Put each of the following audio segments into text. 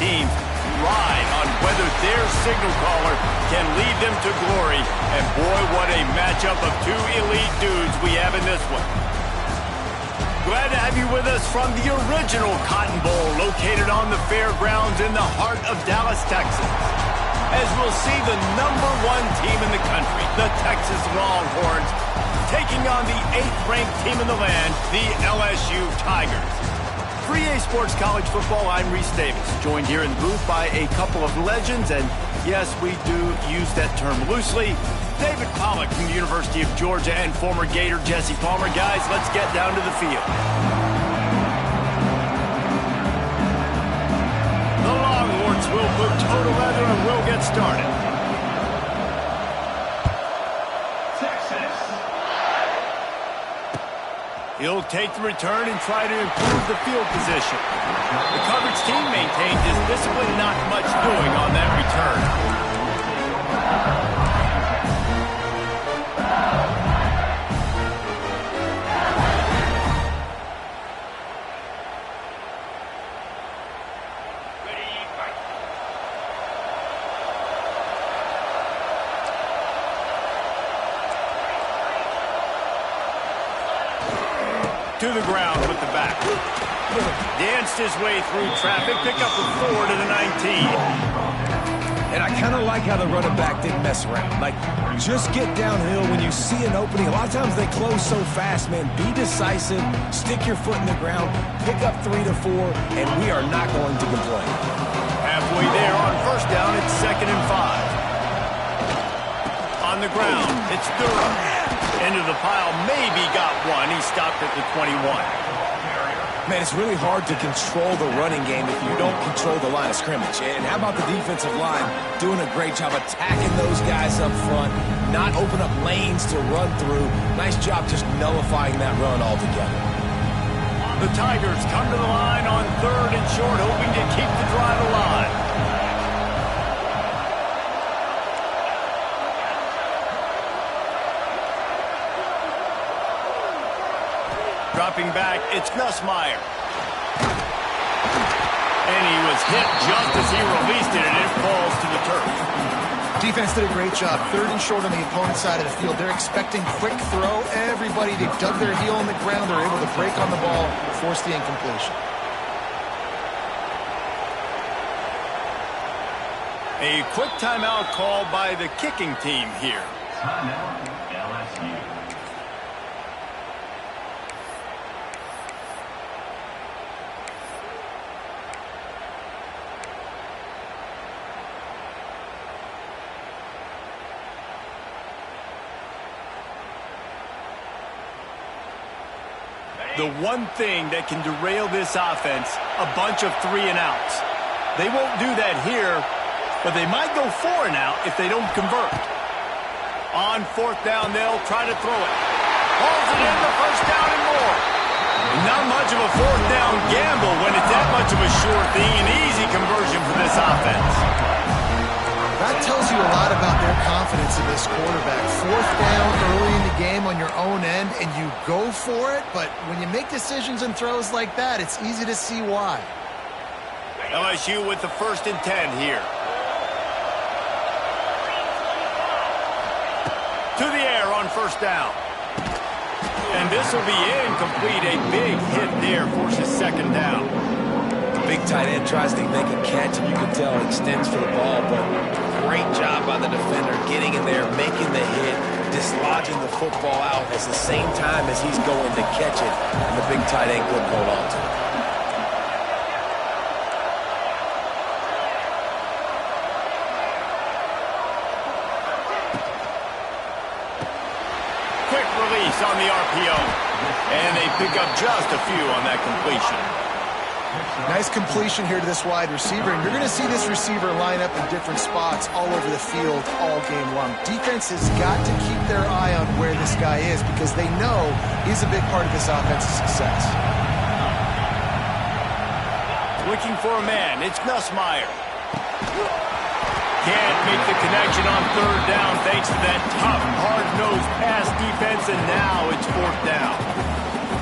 teams ride on whether their signal caller can lead them to glory. And boy, what a matchup of two elite dudes we have in this one. Glad to have you with us from the original Cotton Bowl, located on the fairgrounds in the heart of Dallas, Texas. As we'll see the #1 team in the country, the Texas Longhorns, taking on the 8th-ranked team in the land, the LSU Tigers. For EA Sports College Football, I'm Reese Davis, joined here in the booth by a couple of legends, and yes, we do use that term loosely. David Pollack from the University of Georgia and former Gator Jesse Palmer. Guys, let's get down to the field. The Longhorns will put toe to leather and we'll get started. He'll take the return and try to improve the field position. The coverage team maintains his discipline, not much doing on that return. To the ground with the back. Danced his way through traffic, pick up a 4 to the 19. And I kind of like how the running back didn't mess around. Like, just get downhill when you see an opening. A lot of times they close so fast, man. Be decisive, stick your foot in the ground, pick up 3 to 4, and we are not going to complain. Halfway there on first down, it's 2nd and 5. On the ground, it's Durham. Into the pile, maybe got one. He stopped at the 21. Man, it's really hard to control the running game if you don't control the line of scrimmage. And how about the defensive line doing a great job attacking those guys up front, not open up lanes to run through. Nice job just nullifying that run altogether. The Tigers come to the line on 3rd and short, hoping to keep the drive alive. Dropping back, it's Nussmeier. And he was hit just as he released it, and it falls to the turf. Defense did a great job. 3rd and short on the opponent's side of the field. They're expecting quick throw. Everybody, they dug their heel in the ground. They're able to break on the ball, force the incompletion. A quick timeout called by the kicking team here. Timeout, LSU. The one thing that can derail this offense, a bunch of 3 and outs. They won't do that here, but they might go 4 and out if they don't convert. On 4th down, they'll try to throw it. Hauls it in, the first down and more. And not much of a 4th down gamble when it's that much of a sure thing, an easy conversion for this offense. That tells you a lot about their confidence in this quarterback. 4th down early in the game on your own end, and you go for it, but when you make decisions and throws like that, it's easy to see why. LSU with the 1st and 10 here. To the air on 1st down. And this will be incomplete. A big hit there forces 2nd down. Big tight end tries to make a catch, and you can tell he extends for the ball, but great job by the defender getting in there, making the hit, dislodging the football out at the same time as he's going to catch it, and the big tight end couldn't hold on to it. Quick release on the RPO, and they pick up just a few on that completion. Nice completion here to this wide receiver, and you're going to see this receiver line up in different spots all over the field all game long. Defense has got to keep their eye on where this guy is because they know he's a big part of this offense's success. Looking for a man, it's Nussmeier. Can't make the connection on 3rd down thanks to that tough, hard-nosed pass defense, and now it's 4th down.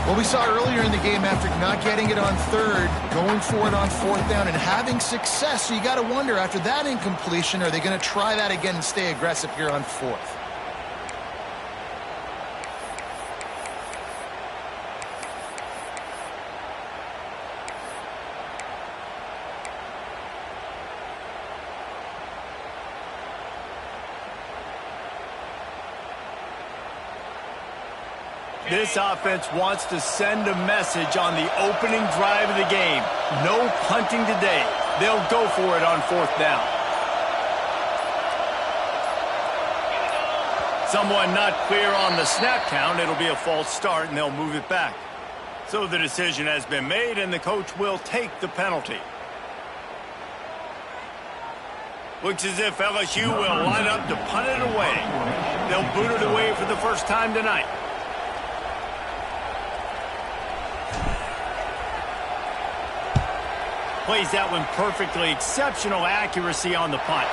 Well, we saw earlier in the game after not getting it on third, going for it on fourth down and having success. So you got to wonder, after that incompletion, are they going to try that again and stay aggressive here on fourth? This offense wants to send a message on the opening drive of the game. No punting today. They'll go for it on fourth down. Someone not clear on the snap count. It'll be a false start, and they'll move it back. So the decision has been made, and the coach will take the penalty. Looks as if LSU will line up to punt it away. They'll boot it away for the first time tonight. Plays that one perfectly. Exceptional accuracy on the punt.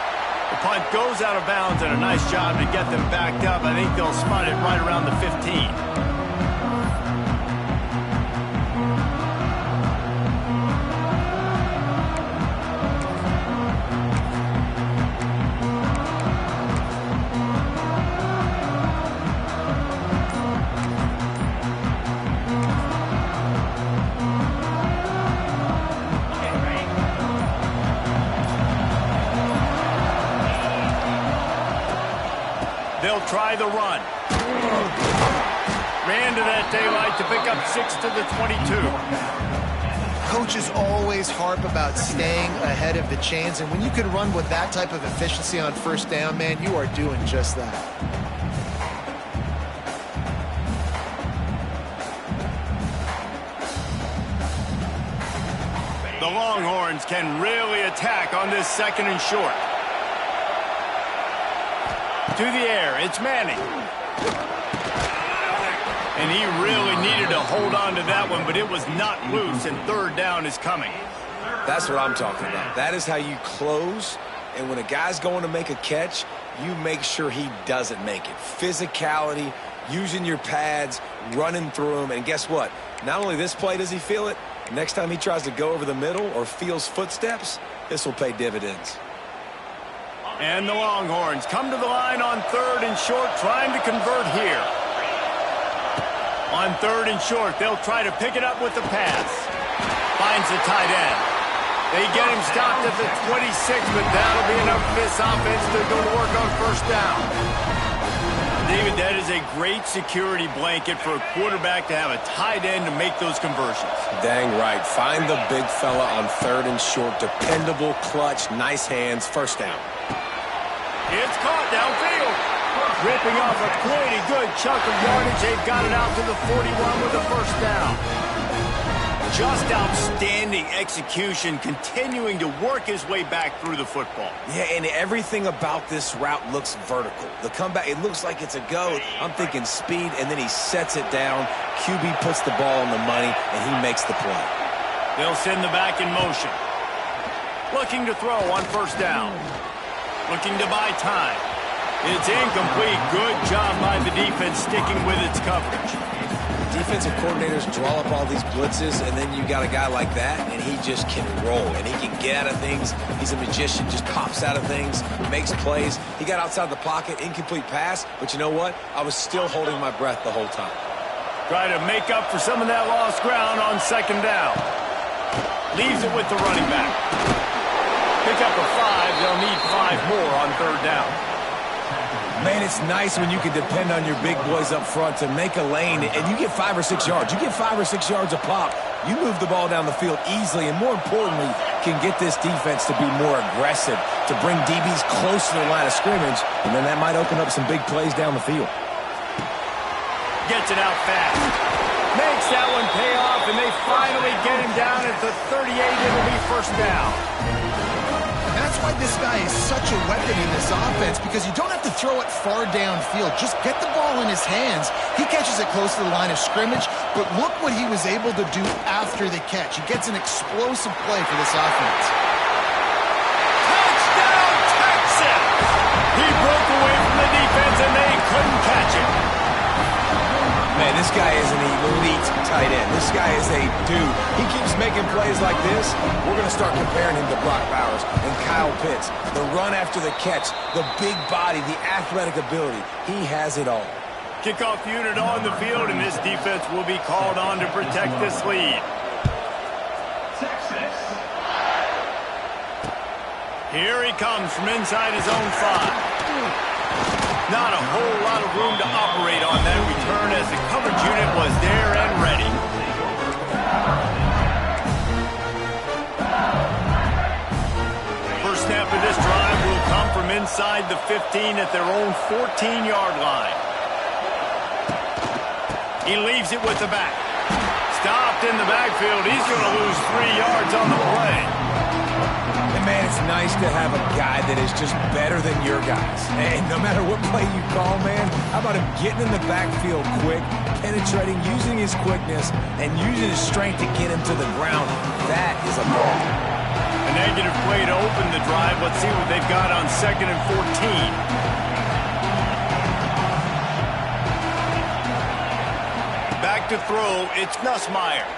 The punt goes out of bounds, and a nice job to get them backed up. I think they'll spot it right around the 15. They'll try the run. Ran to that daylight to pick up 6 to the 22. Coaches always harp about staying ahead of the chains, and when you can run with that type of efficiency on first down, man, you are doing just that. The Longhorns can really attack on this second and short. To the air, it's Manning. And he really needed to hold on to that one, but it was not loose, and third down is coming. That's what I'm talking about. That is how you close, and when a guy's going to make a catch, you make sure he doesn't make it. Physicality, using your pads, running through them, and guess what? Not only this play does he feel it, next time he tries to go over the middle or feels footsteps, this will pay dividends. And the Longhorns come to the line on third and short, trying to convert here. On third and short, they'll try to pick it up with the pass. Finds the tight end. They get him stopped at the 26, but that'll be enough for this offense to go to work on first down. David, that is a great security blanket for a quarterback to have a tight end to make those conversions. Dang right. Find the big fella on third and short. Dependable, clutch, nice hands, first down. It's caught downfield. Ripping off a pretty good chunk of yardage. They've got it out to the 41 with a first down. Just outstanding execution, continuing to work his way back through the football. Yeah, and everything about this route looks vertical. The comeback, it looks like it's a go. I'm thinking speed, and then he sets it down. QB puts the ball on the money, and he makes the play. They'll send the back in motion. Looking to throw on first down. Looking to buy time. It's incomplete. Good job by the defense sticking with its coverage. Defensive coordinators draw up all these blitzes, and then you got a guy like that, and he just can roll, and he can get out of things. He's a magician, just pops out of things, makes plays. He got outside the pocket, incomplete pass, but you know what? I was still holding my breath the whole time. Try to make up for some of that lost ground on second down. Leaves it with the running back. Pick up a 5. They'll need 5 more on third down. Man, it's nice when you can depend on your big boys up front to make a lane, and you get 5 or 6 yards. You get 5 or 6 yards a pop. You move the ball down the field easily, and more importantly, can get this defense to be more aggressive, to bring DBs close to the line of scrimmage, and then that might open up some big plays down the field. Gets it out fast. Makes that one pay off, and they finally get him down at the 38. It'll be first down. That's why this guy is such a weapon in this offense, because you don't have to throw it far downfield. Just get the ball in his hands. He catches it close to the line of scrimmage, but look what he was able to do after the catch. He gets an explosive play for this offense. Touchdown, Texas! He broke away from the defense, and they couldn't catch him. Man, Man, this guy is an elite tight end. This guy is a dude. He keeps making plays like this. We're going to start comparing him to Brock Bowers and Kyle Pitts. The run after the catch, the big body, the athletic ability. He has it all. Kickoff unit on the field, and this defense will be called on to protect this lead. Texas. Here he comes from inside his own 5. Not a whole lot of room to operate on that return as the coverage unit was there and ready. First snap of this drive will come from inside the 15 at their own 14-yard line. He leaves it with the back. Stopped in the backfield. He's going to lose 3 yards on the play. And man, it's nice to have a guy that is just better than your guys. And no matter what play you call, man, how about him getting in the backfield quick, penetrating, using his quickness, and using his strength to get him to the ground. That is a ball. A negative play to open the drive. Let's see what they've got on 2nd and 14. Back to throw, it's Nussmeier.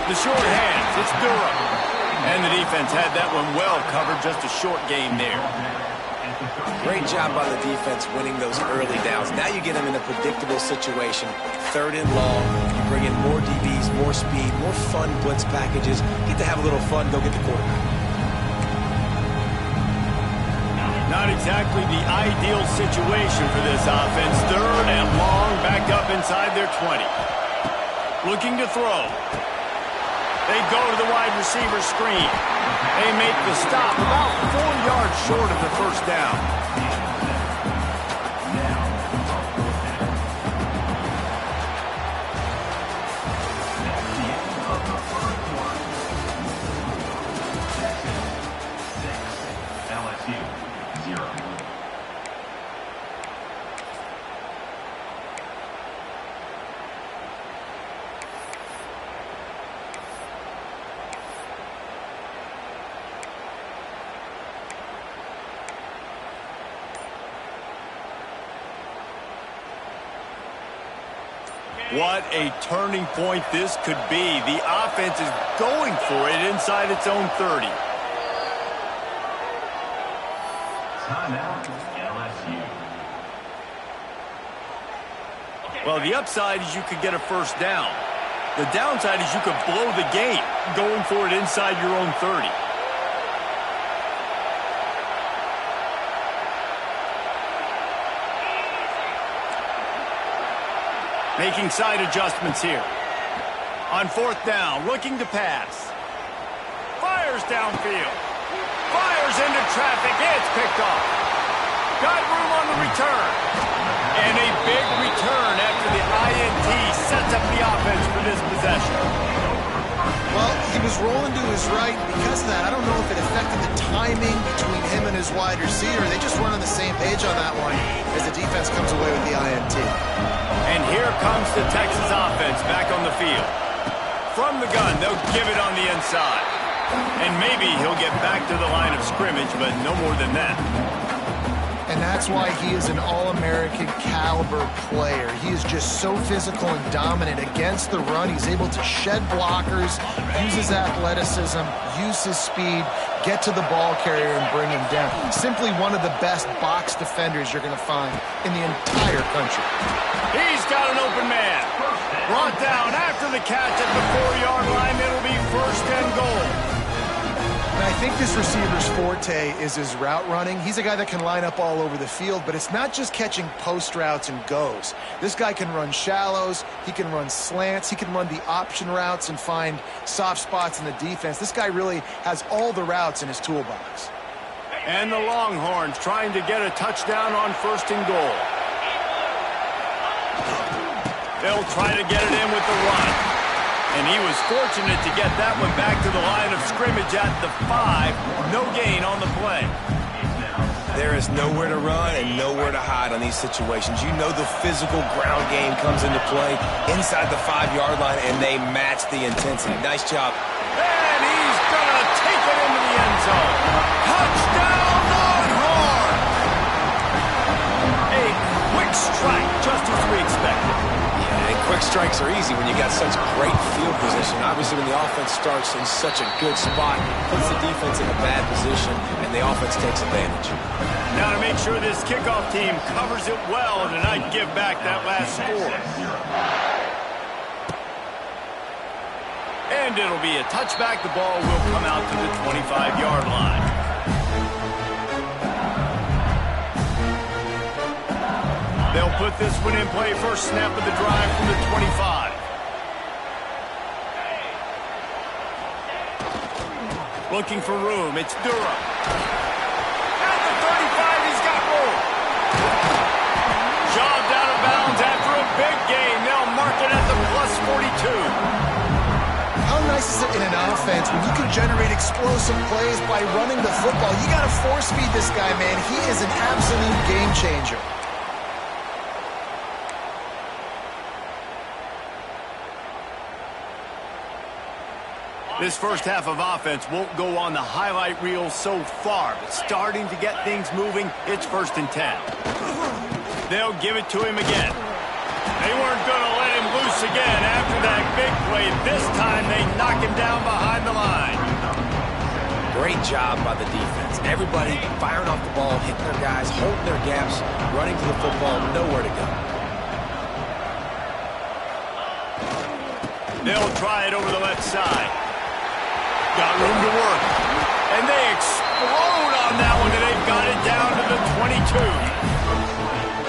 The short hands, it's Durham. And the defense had that one well covered, just a short gain there. Great job by the defense winning those early downs. Now you get them in a predictable situation. 3rd and long, you bring in more DBs, more speed, more fun blitz packages. Get to have a little fun, go get the quarterback. Not exactly the ideal situation for this offense. 3rd and long, backed up inside their 20. Looking to throw. They go to the wide receiver screen. They make the stop about 4 yards short of the first down. What a turning point this could be. The offense is going for it inside its own 30. Timeout, LSU. Well, the upside is you could get a first down. The downside is you could blow the game going for it inside your own 30. Making side adjustments here. On 4th down, looking to pass. Fires downfield. Fires into traffic. It's picked off. Got room on the return. And a big return after the INT sets up the offense for this possession. Well, he was rolling to his right. Because of that, I don't know if it affected the timing between him and his wide receiver. They just run on the same page on that one as the defense comes away with the INT. And here comes the Texas offense back on the field. From the gun, they'll give it on the inside. And maybe he'll get back to the line of scrimmage, but no more than that. And that's why he is an All-American caliber player. He is just so physical and dominant against the run. He's able to shed blockers, use his athleticism, use his speed, get to the ball carrier and bring him down. Simply one of the best box defenders you're going to find in the entire country. He's got an open man. Brought down after the catch at the 4-yard line. It'll be 1st and goal. And I think this receiver's forte is his route running. He's a guy that can line up all over the field, but it's not just catching post routes and goes. This guy can run shallows, he can run slants, he can run the option routes and find soft spots in the defense. This guy really has all the routes in his toolbox. And the Longhorns trying to get a touchdown on 1st and goal. They'll try to get it in with the run. And he was fortunate to get that one back to the line of scrimmage at the 5. No gain on the play. There is nowhere to run and nowhere to hide on these situations. You know the physical ground game comes into play inside the 5-yard line, and they match the intensity. Nice job. And he's going to take it into the end zone. Touchdown, Longhorn! A quick strike, just as we expected. quick strikes are easy when you got such great field position. Obviously, when the offense starts in such a good spot, puts the defense in a bad position, and the offense takes advantage. Now to make sure this kickoff team covers it well and not give back that last score. And it'll be a touchback. The ball will come out to the 25-yard line. They'll put this one in play. First snap of the drive from the 25. Looking for room. It's Durham. At the 35, he's got room. Shoved out of bounds after a big gain. They'll mark it at the plus 42. How nice is it in an offense when you can generate explosive plays by running the football? You got to force feed this guy, man. He is an absolute game changer. This first half of offense won't go on the highlight reel so far, but starting to get things moving, it's 1st and 10. They'll give it to him again. They weren't going to let him loose again after that big play. This time they knock him down behind the line. Great job by the defense. Everybody firing off the ball, hitting their guys, holding their gaps, running to the football, nowhere to go. They'll try it over the left side. Got room to work. And they explode on that one, and they've got it down to the 22.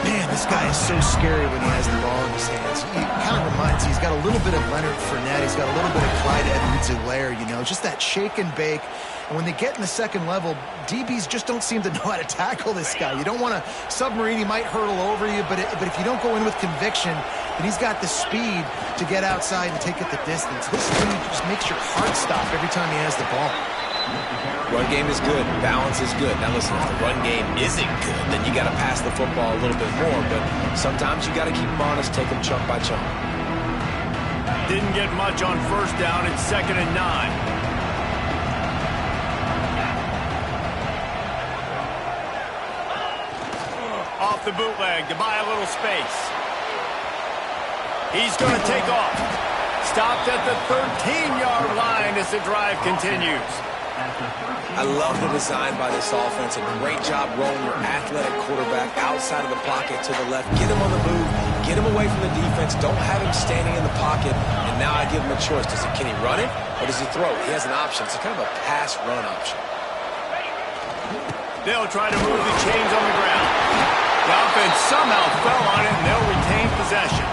Man, this guy is so scary when he has the ball in his hands. He kind of reminds me, he's got a little bit of Leonard Fournette. He's got a little bit of Clyde Edwards-Helaire, you know, just that shake and bake. And when they get in the second level, DBs just don't seem to know how to tackle this guy. You don't want to submarine. He might hurtle over you, but if you don't go in with conviction, and he's got the speed to get outside and take it the distance. This dude just makes your heart stop every time he has the ball. Run game is good. Balance is good. Now listen, if the run game isn't good, then you got to pass the football a little bit more. But sometimes you got to keep them honest, take them chunk by chunk. Didn't get much on 1st down. It's 2nd and 9. Off the bootleg to buy a little space. He's going to take off. Stopped at the 13-yard line as the drive continues. I love the design by this offense. A great job rolling your athletic quarterback outside of the pocket to the left. Get him on the move. Get him away from the defense. Don't have him standing in the pocket. And now I give him a choice. Can he run it or does he throw it? He has an option. It's kind of a pass-run option. They'll try to move the chains on the ground. The offense somehow fell on it, and they'll retain possession.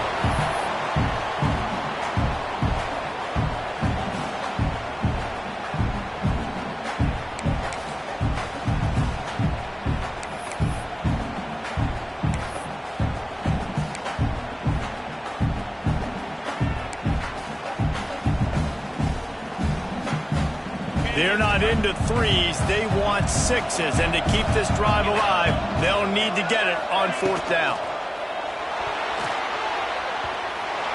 They're not into threes. They want sixes. And to keep this drive alive, they'll need to get it on 4th down.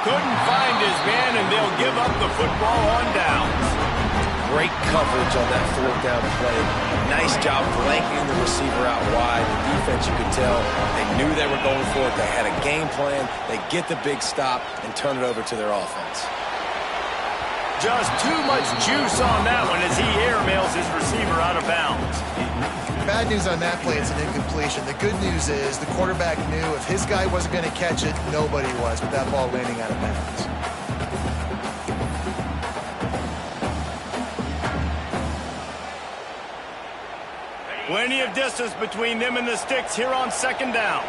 Couldn't find his man, and they'll give up the football on downs. Great coverage on that 4th down play. Nice job blanking the receiver out wide. The defense, you could tell, they knew they were going for it. They had a game plan. They get the big stop and turn it over to their offense. Just too much juice on that one as he airmails his receiver out of bounds. Bad news on that play, it's an incompletion. The good news is the quarterback knew if his guy wasn't going to catch it, nobody was with that ball landing out of bounds. Plenty of distance between them and the sticks here on 2nd down.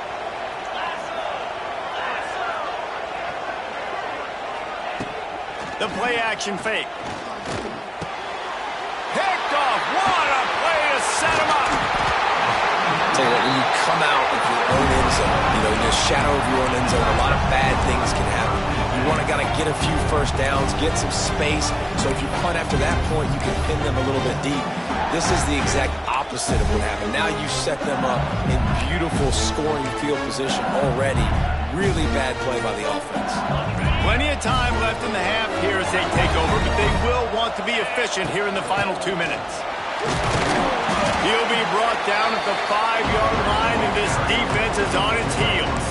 The play action fake. Picked off. What a play to set him up. Tell you what, when you come out of your own end zone, you know, in the shadow of your own end zone, a lot of bad things can happen. You want to get a few first downs, get some space, so if you punt after that point, you can pin them a little bit deep. This is the exact opposite of what happened. Now you set them up in beautiful scoring field position already. Really bad play by the offense. Plenty of time left in the half here as they take over, but they will want to be efficient here in the final 2 minutes. He'll be brought down at the 5-yard line, and this defense is on its heels.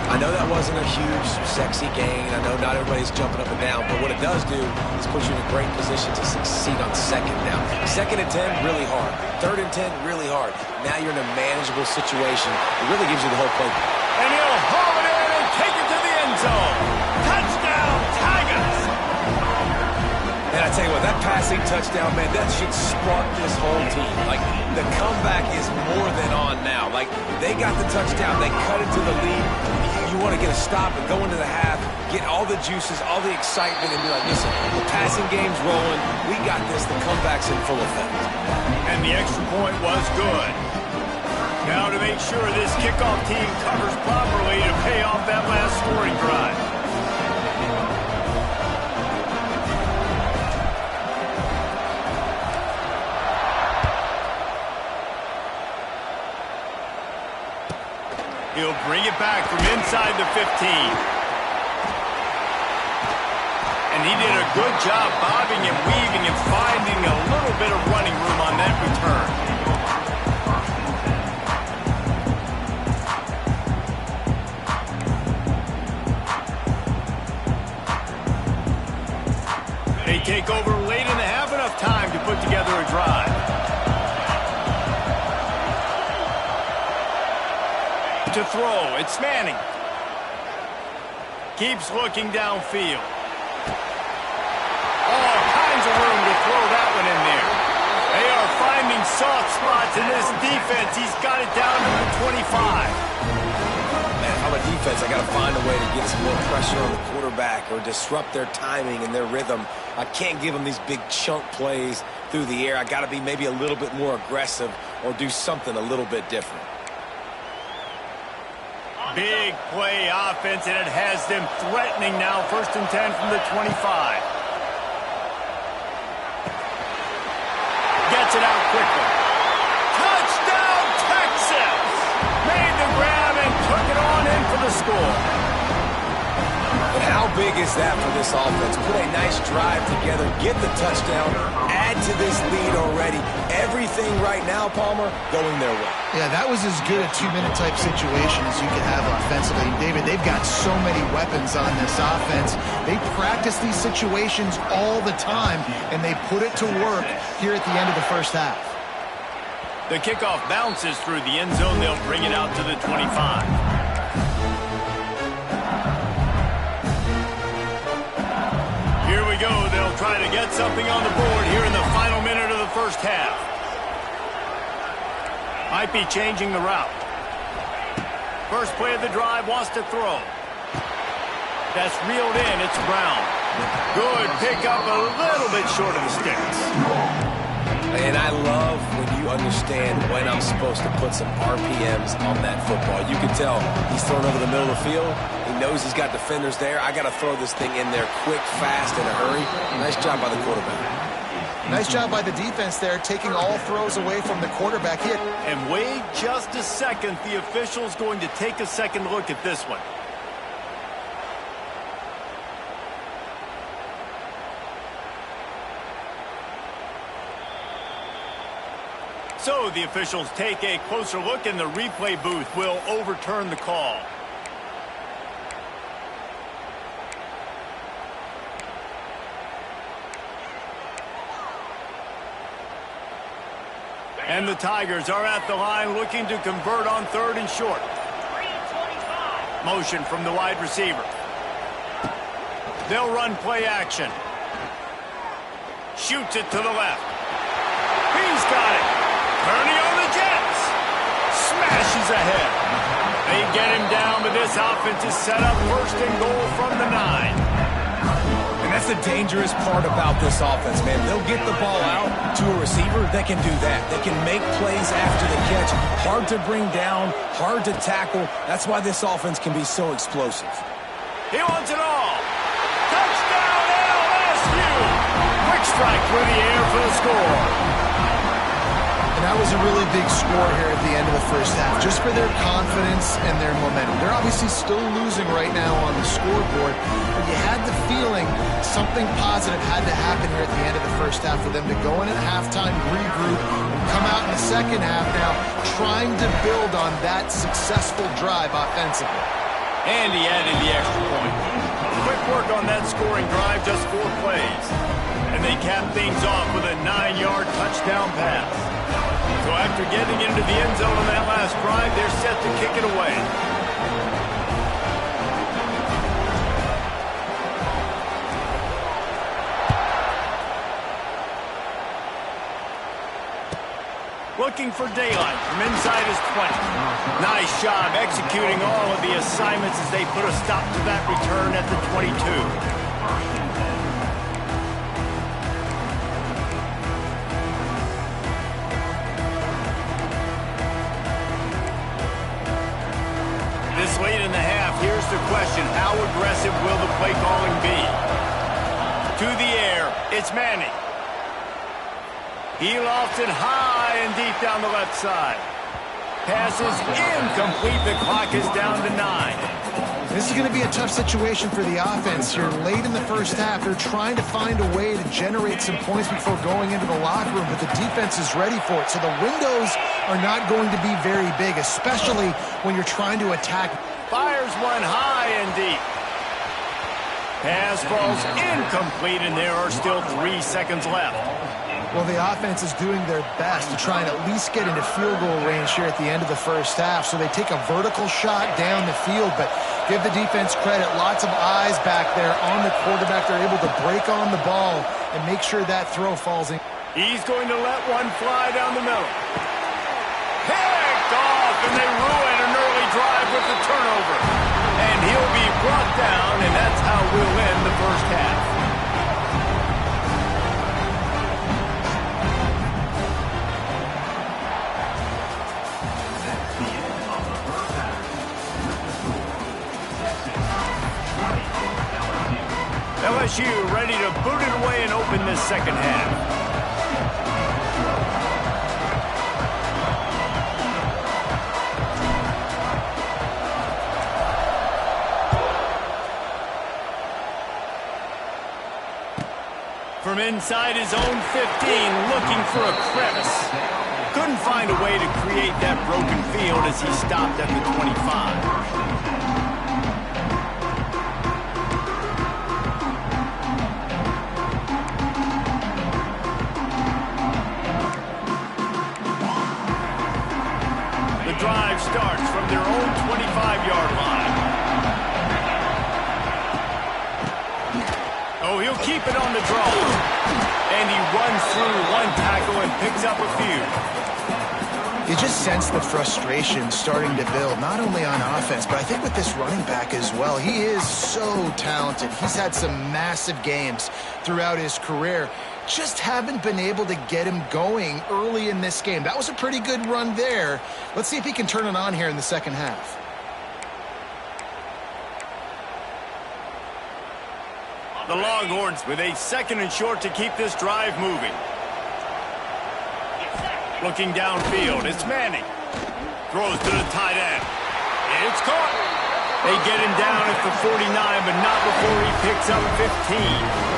I I know that wasn't a huge, sexy gain. I know not everybody's jumping up and down, but what it does do is put you in a great position to succeed on second down. 2nd and 10, really hard. 3rd and 10, really hard. Now you're in a manageable situation. It really gives you the whole playbook. And he'll haul it in and take it to the end zone. Touchdown, Tigers! And I tell you what, that passing touchdown, man, that should spark this whole team. Like, the comeback is more than on now. Like, they got the touchdown. They cut into the lead. You want to get a stop and go into the half, get all the juices, all the excitement, and be like, listen, the passing game's rolling. We got this. The comeback's in full effect. And the extra point was good. Now to make sure this kickoff team covers properly to pay off that last scoring drive. He'll bring it back from inside the 15. And he did a good job bobbing and weaving and finding a little bit of running room on that return. They take over late in the half, enough time to put together a drive. To throw, it's Manning. Keeps looking downfield. All kinds of room to throw that one in there. They are finding soft spots in this defense. He's got it down to the 25. Man, if I'm a defense, I got to find a way to get some more pressure on the quarterback or disrupt their timing and their rhythm. I can't give them these big chunk plays through the air. I got to be maybe a little bit more aggressive or do something a little bit different. Big play offense, and it has them threatening now. 1st and 10 from the 25. Gets it out quickly. Touchdown, Texas! Made the grab and took it on in for the score. And how big is that for this offense? Put a nice drive together, get the touchdown, add to this lead already. Everything right now, Palmer, going their way. Yeah, that was as good a 2-minute type situation as you could have offensively. David, they've got so many weapons on this offense. They practice these situations all the time, and they put it to work here at the end of the first half. The kickoff bounces through the end zone. They'll bring it out to the 25. Here we go. They'll try to get something on the board here in the final minute of the first half. Might be changing the route. First play of the drive, wants to throw. That's reeled in. It's Brown. Good pickup, a little bit short of the sticks. And I love when you understand when I'm supposed to put some RPMs on that football. You can tell he's thrown over the middle of the field. He knows he's got defenders there. I got to throw this thing in there quick, fast, in a hurry. Nice job by the quarterback. Nice job by the defense there, taking all throws away from the quarterback hit. And wait just a second. The official's going to take a second look at this one. So the officials take a closer look, and the replay booth will overturn the call. And the Tigers are at the line looking to convert on 3rd and short. Motion from the wide receiver. They'll run play action. Shoots it to the left. He's got it. Turning on the Jets. Smashes ahead. They get him down, but this offense is set up 1st and goal from the 9. And that's the dangerous part about this offense, man. They'll get the ball out to a receiver. They can do that. They can make plays after the catch. Hard to bring down, hard to tackle. That's why this offense can be so explosive. He wants it all. Touchdown, LSU. Quick strike through the air for the score. And that was a really big score here at the end of the first half, just for their confidence and their momentum. They're obviously still losing right now on the scoreboard, but you had the feeling something positive had to happen here at the end of the first half for them to go in at halftime, regroup, and come out in the second half now trying to build on that successful drive offensively. And he added the extra point. Quick work on that scoring drive, just 4 plays. And they cap things off with a 9-yard touchdown pass. So after getting into the end zone on that last drive, they're set to kick it away. Looking for daylight from inside his 20. Nice job executing all of the assignments as they put a stop to that return at the 22. This late in the half, here's the question. How aggressive will the play calling be? To the air, it's Manning. He lofts it high and deep down the left side. Pass is incomplete. The clock is down to 9. This is going to be a tough situation for the offense here. Late in the first half, they're trying to find a way to generate some points before going into the locker room, but the defense is ready for it. So the windows are not going to be very big, especially when you're trying to attack. Fires one high and deep. Pass falls incomplete, and there are still 3 seconds left. Well, the offense is doing their best to try and at least get into field goal range here at the end of the first half. So they take a vertical shot down the field, but give the defense credit. Lots of eyes back there on the quarterback. They're able to break on the ball and make sure that throw falls in. He's going to let one fly down the middle. Picked off, and they ruin an early drive with the turnover. And he'll be brought down, and that's how we'll end the first half. LSU ready to boot it away and open this second half. From inside his own 15, looking for a crevice. Couldn't find a way to create that broken field as he stopped at the 25. Drive starts from their own 25-yard line. Oh, he'll keep it on the draw. And he runs through one tackle and picks up a few. You just sense the frustration starting to build, not only on offense, but I think with this running back as well. He is so talented. He's had some massive games throughout his career. Just haven't been able to get him going early in this game. That was a pretty good run there. Let's see if he can turn it on here in the second half. The Longhorns with a 2nd and short to keep this drive moving. Looking downfield, it's Manning. Throws to the tight end. It's caught. They get him down at the 49, but not before he picks up 15.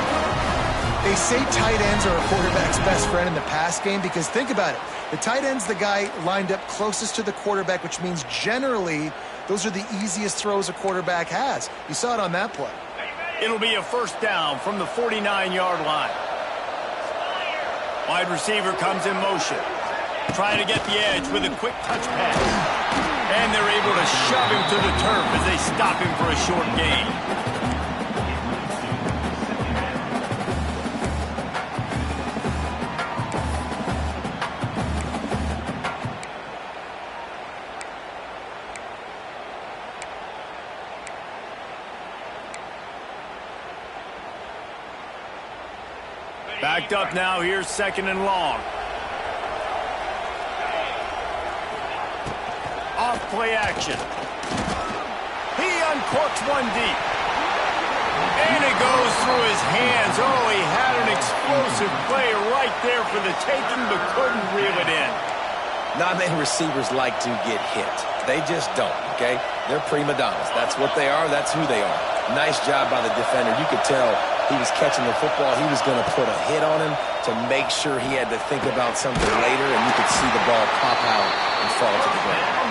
They say tight ends are a quarterback's best friend in the pass game because think about it. The tight end's the guy lined up closest to the quarterback, which means generally those are the easiest throws a quarterback has. You saw it on that play. It'll be a first down from the 49-yard line. Wide receiver comes in motion. Trying to get the edge with a quick touch pass. And they're able to shove him to the turf as they stop him for a short gain. Backed up now, here's 2nd and long. Off play action. He uncorks one deep. And it goes through his hands. Oh, he had an explosive play right there for the taking, but couldn't reel it in. Not many receivers like to get hit. They just don't, okay? They're prima donnas. That's what they are. That's who they are. Nice job by the defender. You could tell he was catching the football. He was going to put a hit on him to make sure he had to think about something later, and you could see the ball pop out and fall to the ground.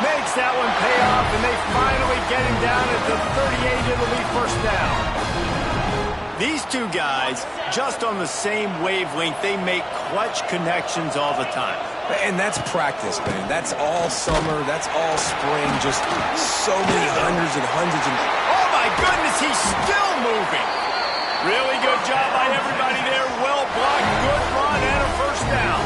Makes that one pay off, and they finally get him down at the 38 of the lead first down. These two guys, just on the same wavelength, they make clutch connections all the time. And that's practice, man. That's all summer. That's all spring. Just so many hundreds and hundreds. Oh, my goodness, he's still moving. Really good job by everybody there. Well blocked, good run, and a first down.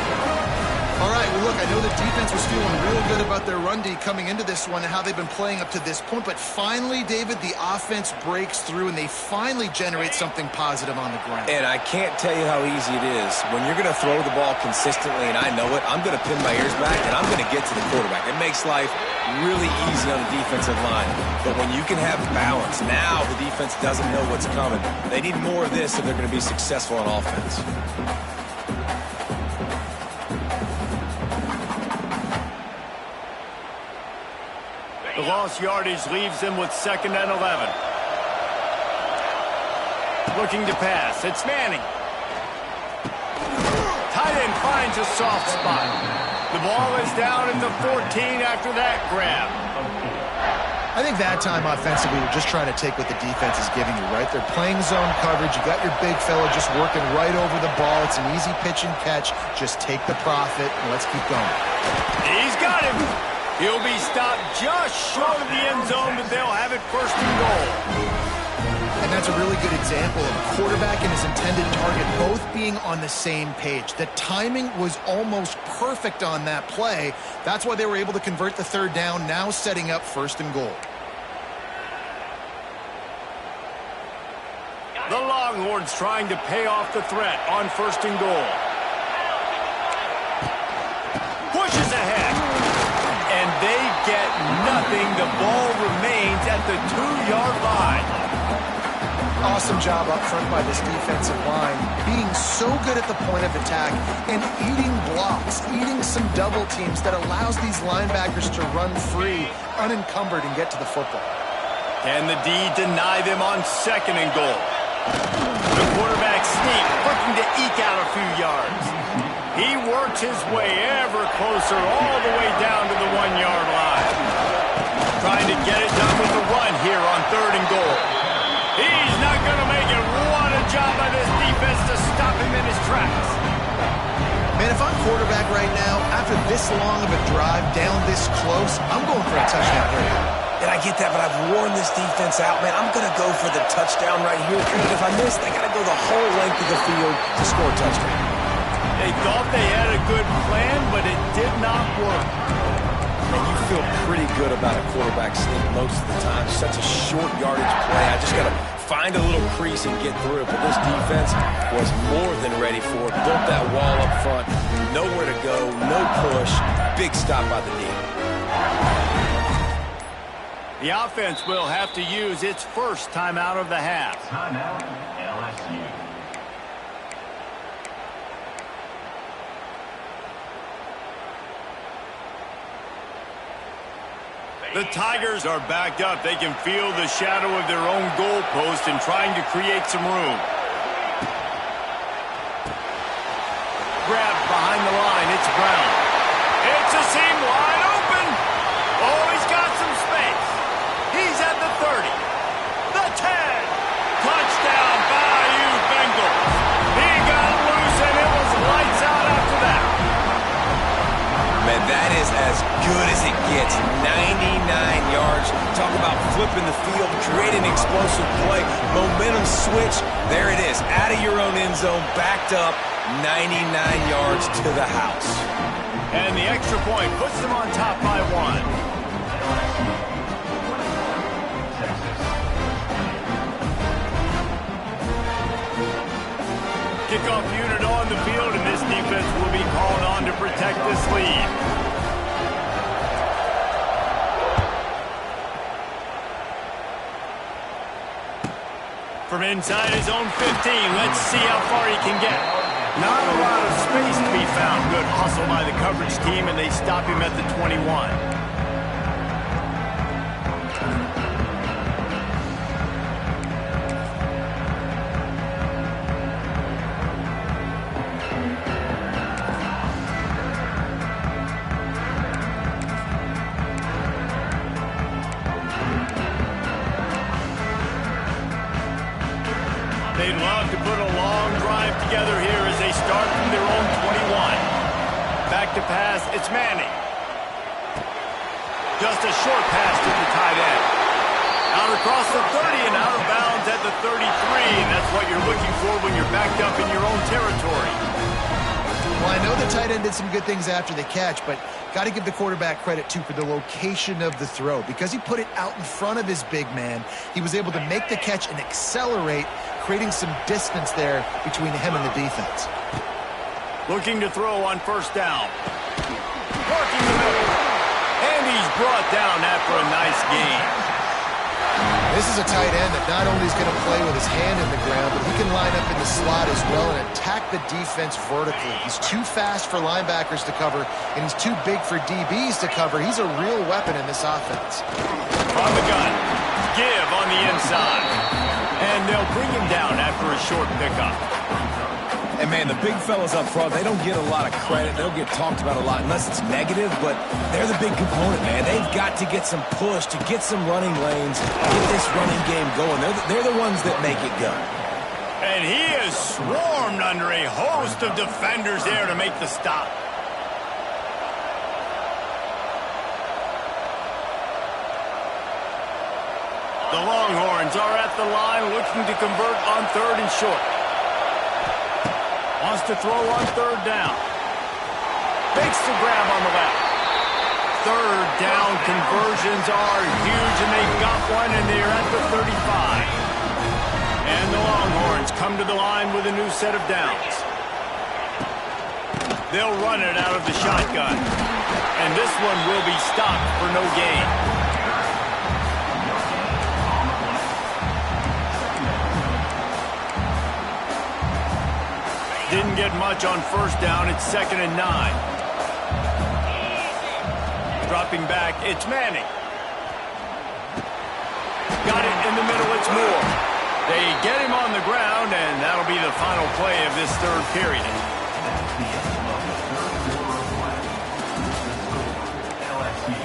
All right, well, look, I know the defense was feeling real good about their run D coming into this one and how they've been playing up to this point, but finally, David, the offense breaks through and they finally generate something positive on the ground. And I can't tell you how easy it is. When you're going to throw the ball consistently, and I know it, I'm going to pin my ears back and I'm going to get to the quarterback. It makes life really easy on the defensive line. But when you can have balance, now the defense doesn't know what's coming. They need more of this if they're going to be successful on offense. The lost yardage leaves them with 2nd and 11. Looking to pass. It's Manning. Tight end finds a soft spot. The ball is down at the 14 after that grab. I think that time offensively, you're just trying to take what the defense is giving you, right? They're playing zone coverage. You got your big fella just working right over the ball. It's an easy pitch and catch. Just take the profit and let's keep going. He's got him. He'll be stopped just short of the end zone, but they'll have it 1st and goal. And that's a really good example of a quarterback and his intended target both being on the same page. The timing was almost perfect on that play. That's why they were able to convert the 3rd down, now setting up 1st and goal. The Longhorns trying to pay off the threat on 1st and goal. Pushes ahead. And they get nothing. The ball remains at the 2-yard line. Awesome job up front by this defensive line, being so good at the point of attack and eating blocks, eating some double teams that allows these linebackers to run free, unencumbered, and get to the football. Can the D deny them on 2nd and goal? The quarterback sneak, looking to eke out a few yards. He works his way ever closer all the way down to the 1-yard line. Trying to get it done with the run here on 3rd and goal. He's not going to make it. What a job by this defense to stop him in his tracks. Man, if I'm quarterback right now, after this long of a drive down this close, I'm going for a touchdown here. And I get that, but I've worn this defense out, man. I'm going to go for the touchdown right here. And if I miss, they got to go the whole length of the field to score a touchdown. They thought they had a good plan, but it did not work. And you feel pretty good about a quarterback sneak most of the time. Such a short yardage play. I just got to find a little crease and get through it. But this defense was more than ready for it. Built that wall up front. Nowhere to go, no push. Big stop by the D. The offense will have to use its first timeout of the half. Timeout, LSU. The Tigers are backed up. They can feel the shadow of their own goalpost and trying to create some room. Grabbed behind the line. It's Brown. It's a seam wide open. Oh, he's got some space. He's at the 30. The 10. Touchdown, Bayou Bengals. He got loose and it was lights out after that. Man, that is as good as it gets. 99 yards. Talk about flipping the field, creating an explosive play. Momentum switch. There it is. Out of your own end zone, backed up. 99 yards to the house. And the extra point puts them on top by 1. Kickoff unit on the field, and this defense will be called on to protect this lead. From inside his own 15, let's see how far he can get. Not a lot of space to be found. Good hustle by the coverage team, and they stop him at the 21. together here as they start from their own 21. Back to pass, it's Manning. Just a short pass to the tight end. Out across the 30 and out of bounds at the 33, and that's what you're looking for when you're backed up in your own territory. Well, I know the tight end did some good things after the catch, but got to give the quarterback credit, too, for the location of the throw. Because he put it out in front of his big man, he was able to make the catch and accelerate, creating some distance there between him and the defense. Looking to throw on first down. Working the middle. And he's brought down after a nice gain. This is a tight end that not only is going to play with his hand in the ground, but he can line up in the slot as well and attack the defense vertically. He's too fast for linebackers to cover, and he's too big for DBs to cover. He's a real weapon in this offense. On the gun. Give on the inside. And they'll bring him down after a short pickup. And, man, the big fellas up front, they don't get a lot of credit. They don't get talked about a lot unless it's negative, but they're the big component, man. They've got to get some push, to get some running lanes, get this running game going. They're the ones that make it go. And he is swarmed under a host of defenders there to make the stop. The Longhorns are at the line looking to convert on third and short. Wants to throw on third down. Makes the grab on the left. Third down conversions are huge, and they've got one, and they're at the 35. And the Longhorns come to the line with a new set of downs. They'll run it out of the shotgun. And this one will be stopped for no gain. Didn't get much on first down. It's 2nd and 9. Dropping back, it's Manning. Got it in the middle, it's Moore. They get him on the ground, and that'll be the final play of this third period. LSU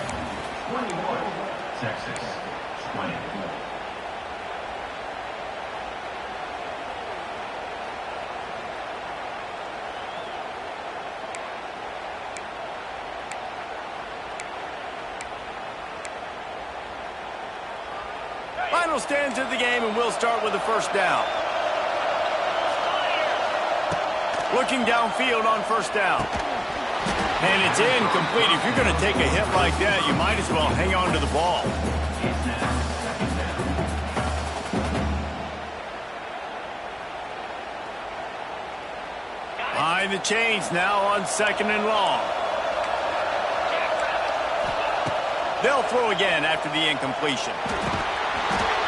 21, Texas 20. Final stands of the game, and we'll start with the first down. Looking downfield on first down. And it's incomplete. If you're going to take a hit like that, you might as well hang on to the ball. Behind the chains now on 2nd and long. They'll throw again after the incompletion.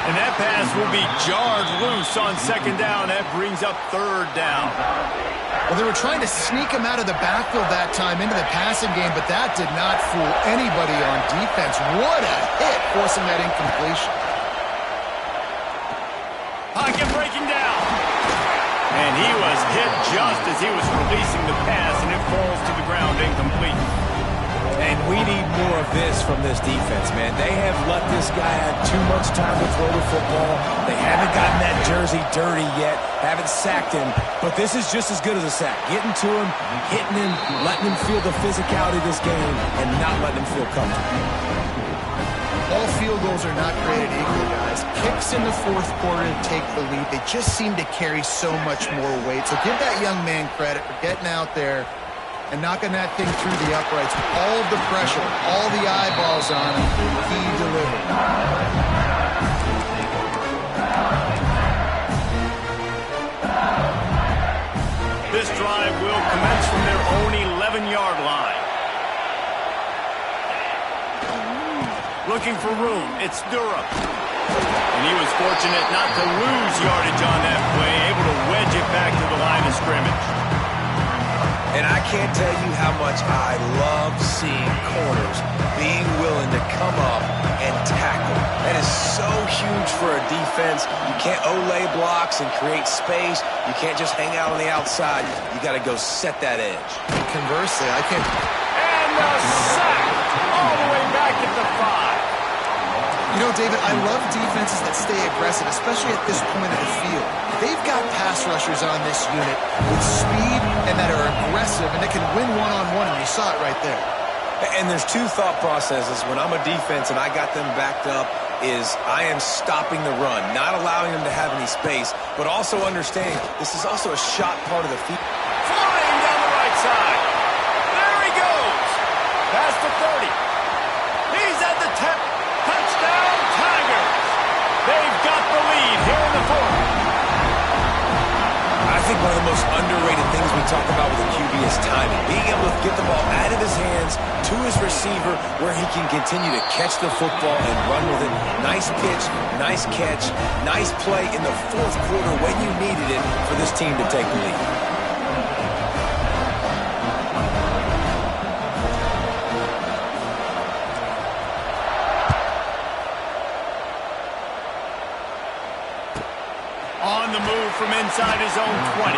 And that pass will be jarred loose on 2nd down. That brings up 3rd down. Well, they were trying to sneak him out of the backfield that time into the passing game, but that did not fool anybody on defense. What a hit, forcing that incompletion. Pocket breaking down. And he was hit just as he was releasing the pass, and it falls to the ground incomplete. And we need more of this from this defense, man. They have let this guy have too much time to throw the football. They haven't gotten that jersey dirty yet, haven't sacked him. But this is just as good as a sack. Getting to him, hitting him, letting him feel the physicality of this game, and not letting him feel comfortable. All field goals are not created equal, guys. Kicks in the fourth quarter to take the lead. They just seem to carry so much more weight. So give that young man credit for getting out there and knocking that thing through the uprights. All of the pressure, all the eyeballs on him, he delivered. This drive will commence from their own 11-yard line. Looking for room, it's Durham. And he was fortunate not to lose yardage on that play, able to wedge it back to the line of scrimmage. And I can't tell you how much I love seeing corners being willing to come up and tackle. That is so huge for a defense. You can't olay blocks and create space. You can't just hang out on the outside. You got to go set that edge. Conversely, I can't... And the sack all the way back at the 5. You know, David, I love defenses that stay aggressive, especially at this point of the field. They've got pass rushers on this unit with speed and that are aggressive, and they can win one-on-one, and you saw it right there. And there's two thought processes. When I'm a defense and I got them backed up, is I am stopping the run, not allowing them to have any space, but also understanding this is also a shot part of the field. Flying down the right side. There he goes. Past the 30. He's at the 10. Touchdown, Tigers. They've got the lead here in the fourth. I think one of the most underrated things we talk about with a QB is timing. Being able to get the ball out of his hands to his receiver where he can continue to catch the football and run with it. Nice pitch, nice catch, nice play in the fourth quarter when you needed it for this team to take the lead. On the move from inside his own 20.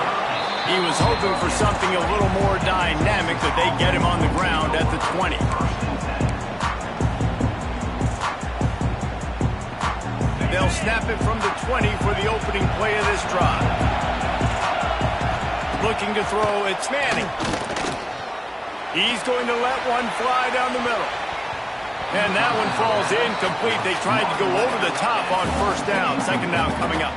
He was hoping for something a little more dynamic, but they get him on the ground at the 20. They'll snap it from the 20 for the opening play of this drive. Looking to throw, it's Manning. He's going to let one fly down the middle. And that one falls incomplete. They tried to go over the top on first down. Second down coming up.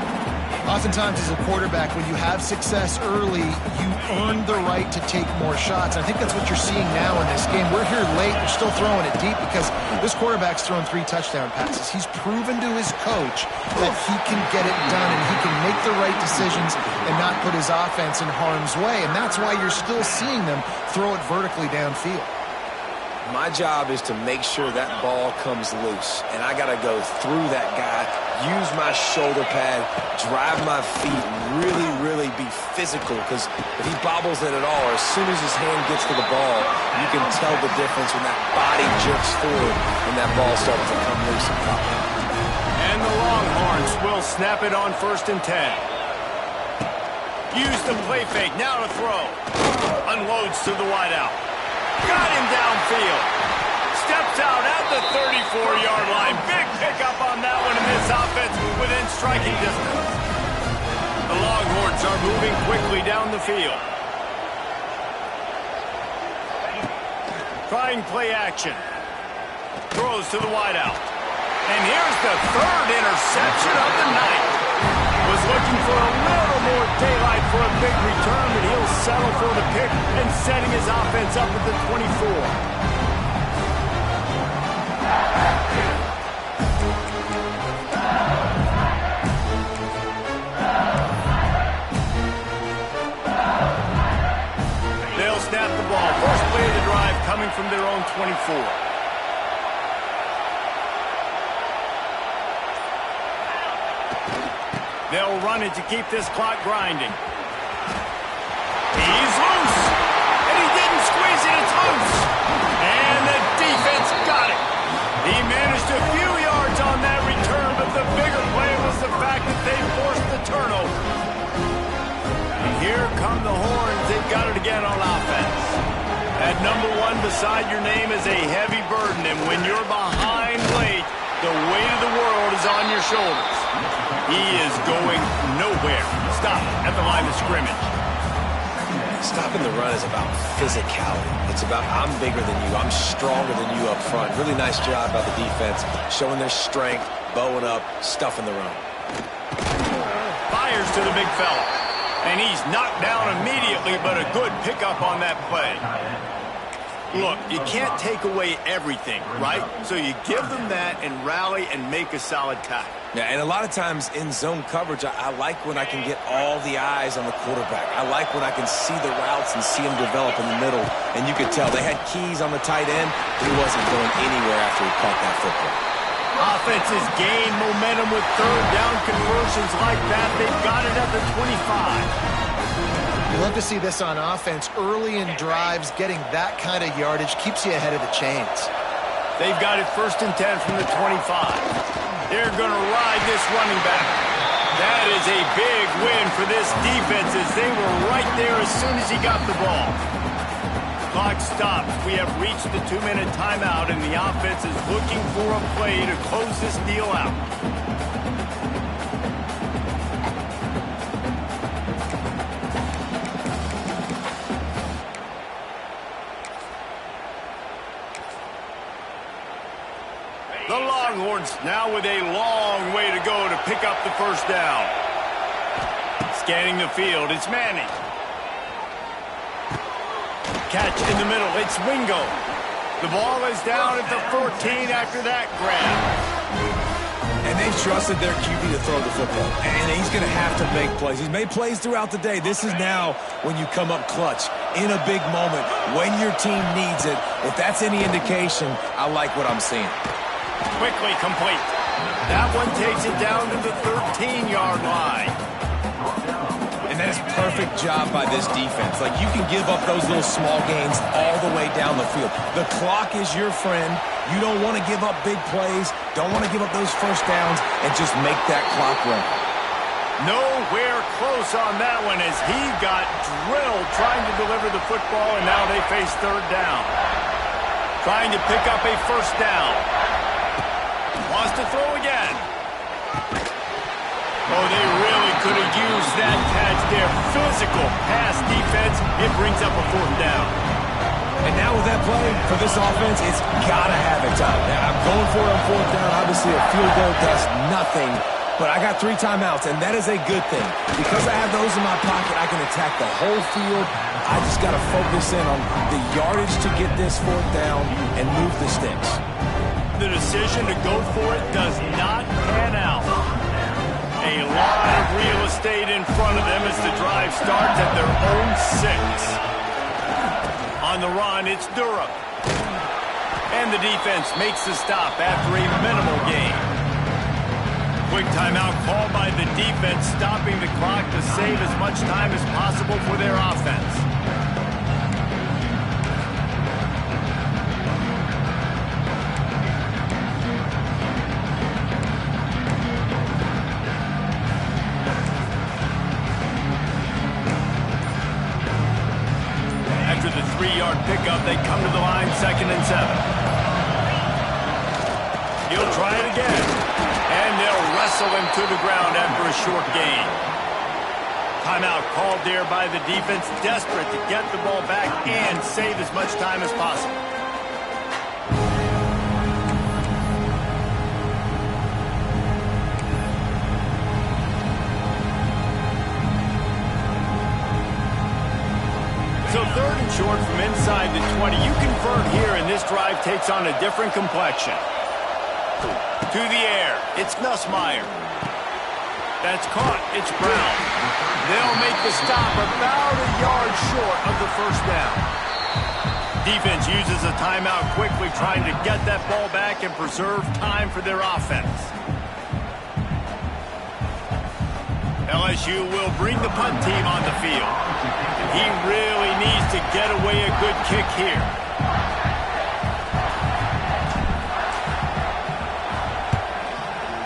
Oftentimes as a quarterback, when you have success early, you earn the right to take more shots. I think that's what you're seeing now in this game. We're here late. They're still throwing it deep because this quarterback's thrown 3 touchdown passes. He's proven to his coach that he can get it done and he can make the right decisions and not put his offense in harm's way. And that's why you're still seeing them throw it vertically downfield. My job is to make sure that ball comes loose, and I got to go through that guy, use my shoulder pad, drive my feet, really be physical, because if he bobbles it at all, or as soon as his hand gets to the ball, you can tell the difference when that body jerks forward and that ball starts to come loose and pop. And the Longhorns will snap it on 1st and 10. Use the play fake, now to throw. Unloads to the wideout. Got him downfield. Steps out at the 34-yard line. Big pickup on that one, and this offense within striking distance. The Longhorns are moving quickly down the field. Trying play action. Throws to the wideout. And here's the 3rd interception of the night. Was looking for a little more daylight for a big return, but he'll settle for the pick and setting his offense up at the 24. They'll snap the ball. First play of the drive coming from their own 24. They'll run it to keep this clock grinding. He's loose. And he didn't squeeze it. It's loose. And the defense got it. He managed a few yards on that return, but the bigger play was the fact that they forced the turnover. And here come the Horns. They've got it again on offense. That number 1 beside your name is a heavy burden, and when you're behind late, the weight of the world is on your shoulders. He is going nowhere. Stop at the line of scrimmage. Stopping the run is about physicality. It's about I'm bigger than you. I'm stronger than you up front. Really nice job by the defense, showing their strength, bowing up, stuffing the run. Fires to the big fella. And he's knocked down immediately, but a good pickup on that play. Look, you can't take away everything, right? So you give them that and rally and make a solid tackle. Yeah, and a lot of times in zone coverage, I like when I can get all the eyes on the quarterback. I like when I can see the routes and see them develop in the middle. And you could tell they had keys on the tight end. He wasn't going anywhere after he caught that football. Offenses gain momentum with 3rd down conversions like that. They've got it at the 25. You love to see this on offense. Early in drives, getting that kind of yardage keeps you ahead of the chains. They've got it 1st and 10 from the 25. They're going to ride this running back. That is a big win for this defense as they were right there as soon as he got the ball. clock stops. We have reached the 2-minute timeout, and the offense is looking for a play to close this deal out. The Longhorns now with a long way to go to pick up the first down. Scanning the field, it's Manning. Catch in the middle, it's Wingo. The ball is down at the 14 after that grab. And they've trusted their QB to throw the football. And he's going to have to make plays. He's made plays throughout the day. This is now when you come up clutch in a big moment when your team needs it. If that's any indication, I like what I'm seeing. Quickly complete. That one takes it down to the 13-yard line. And that is perfect job by this defense. Like, you can give up those little small gains all the way down the field. The clock is your friend. You don't want to give up big plays. Don't want to give up those first downs and just make that clock run. Nowhere close on that one as he got drilled trying to deliver the football, and now they face third down. Trying to pick up a first down. Wants to throw again. Oh, they really could have used that catch there. Physical pass defense. It brings up a fourth down. And now with that play, for this offense, it's got to have it time. Now, I'm going for it on fourth down. Obviously, a field goal does nothing. But I got 3 timeouts, and that is a good thing. Because I have those in my pocket, I can attack the whole field. I just got to focus in on the yardage to get this fourth down and move the sticks. The decision to go for it does not pan out. A lot of real estate in front of them as the drive starts at their own 6. On the run, it's Durham. And the defense makes the stop after a minimal gain. Quick timeout called by the defense, stopping the clock to save as much time as possible for their offense. After the 3-yard pickup, they come to the line, 2nd and 7. He'll try it again. And they'll wrestle him to the ground after a short gain. Timeout called there by the defense, desperate to get the ball back and save as much time as possible. So 3rd and short from inside the 20. You convert here, and this drive takes on a different complexion. To the air, it's Nussmeier. That's caught, it's Brown. They'll make the stop about a yard short of the first down. Defense uses a timeout quickly, trying to get that ball back and preserve time for their offense. LSU will bring the punt team on the field. He really needs to get away a good kick here.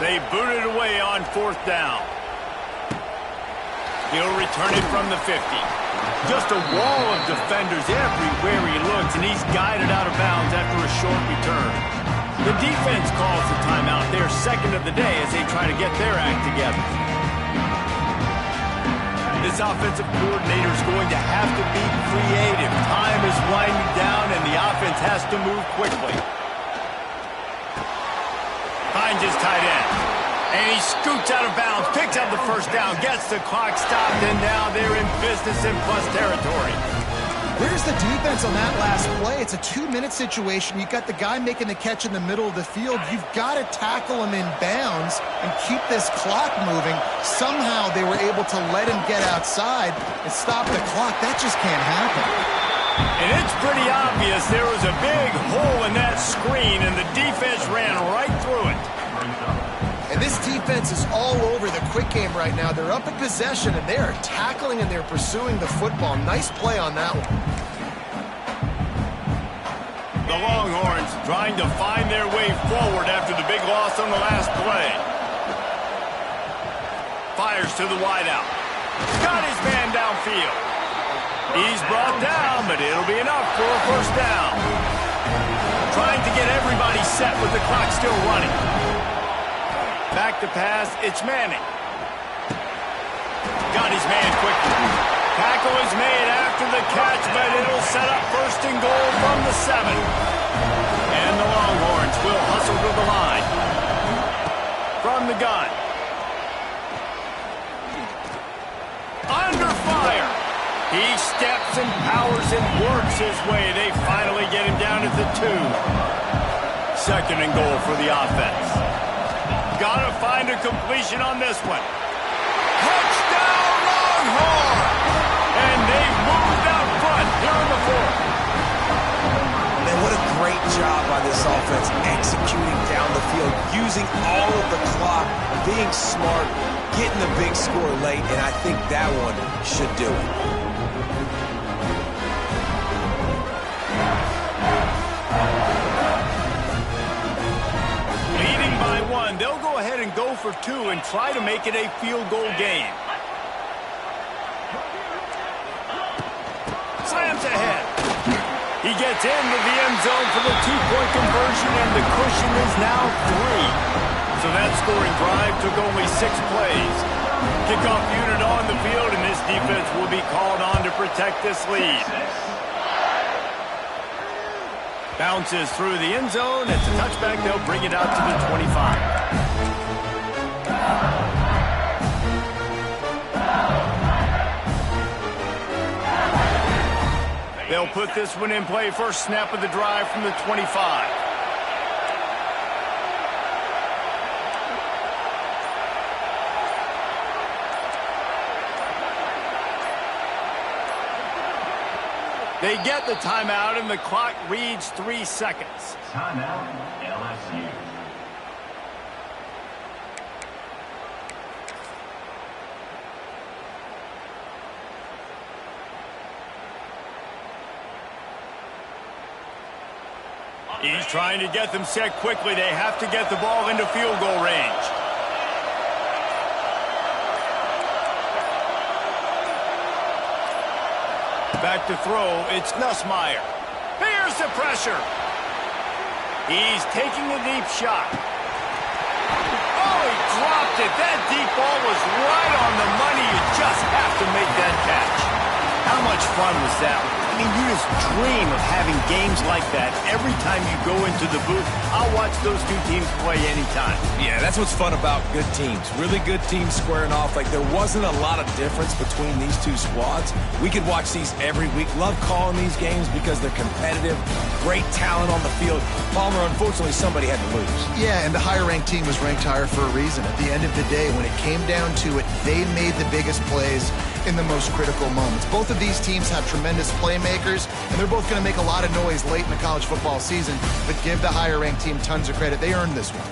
They boot it away on 4th down. He'll return it from the 50. Just a wall of defenders everywhere he looks, and he's guided out of bounds after a short return. The defense calls the timeout. They're 2nd of the day as they try to get their act together. This offensive coordinator is going to have to be creative. Time is winding down, and the offense has to move quickly. Finds his tight end. And he scoots out of bounds, picks up the first down, gets the clock stopped, and now they're in business in plus territory. There's the defense on that last play. It's a 2-minute situation. You got the guy making the catch in the middle of the field. You've got to tackle him in bounds and keep this clock moving. Somehow they were able to let him get outside and stop the clock. That just can't happen. And it's pretty obvious there was a big hole in that screen, and the defense ran right through it. And this defense is all over the quick game right now. They're up in possession, and they are tackling and they're pursuing the football. Nice play on that one. The Longhorns trying to find their way forward after the big loss on the last play. Fires to the wideout. Got his man downfield. He's brought down, but it'll be enough for a first down. Trying to get everybody set with the clock still running. Back to pass, it's Manning. Got his man quickly. Tackle is made after the catch, but it'll set up first and goal from the 7. And the Longhorns will hustle to the line. From the gun. Under fire. He steps and powers and works his way. They finally get him down at the 2. Second and goal for the offense. Gotta find a completion on this one. Touchdown Longhorn! And they've moved out front here in the 4th. Man, what a great job by this offense executing down the field, using all of the clock, being smart, getting the big score late, and I think that one should do it. Leading by 1, they'll go ahead and go for 2 and try to make it a field goal game. Slams ahead. He gets into the end zone for the 2-point conversion, and the cushion is now 3. So that scoring drive took only 6 plays. Kickoff unit on the field, and this defense will be called on to protect this lead. Bounces through the end zone. It's a touchback. They'll bring it out to the 25. They'll put this one in play. First snap of the drive from the 25. They get the timeout, and the clock reads 3 seconds. Timeout, LSU. He's trying to get them set quickly. They have to get the ball into field goal range. Back to throw, it's Nussmeier. Here's the pressure. He's taking a deep shot. Oh, he dropped it. That deep ball was right on the money. You just have to make that catch. How much fun was that? I mean, you just dream of having games like that every time you go into the booth. I'll watch those two teams play anytime. Yeah, that's what's fun about good teams. Really good teams squaring off. Like, there wasn't a lot of difference between these two squads. We could watch these every week. Love calling these games because they're competitive. Great talent on the field. Palmer, unfortunately, somebody had to lose. Yeah, and the higher-ranked team was ranked higher for a reason. At the end of the day, when it came down to it, they made the biggest plays in the most critical moments. Both of these teams have tremendous playmakers, and they're both going to make a lot of noise late in the college football season, but give the higher-ranked team tons of credit. They earned this one.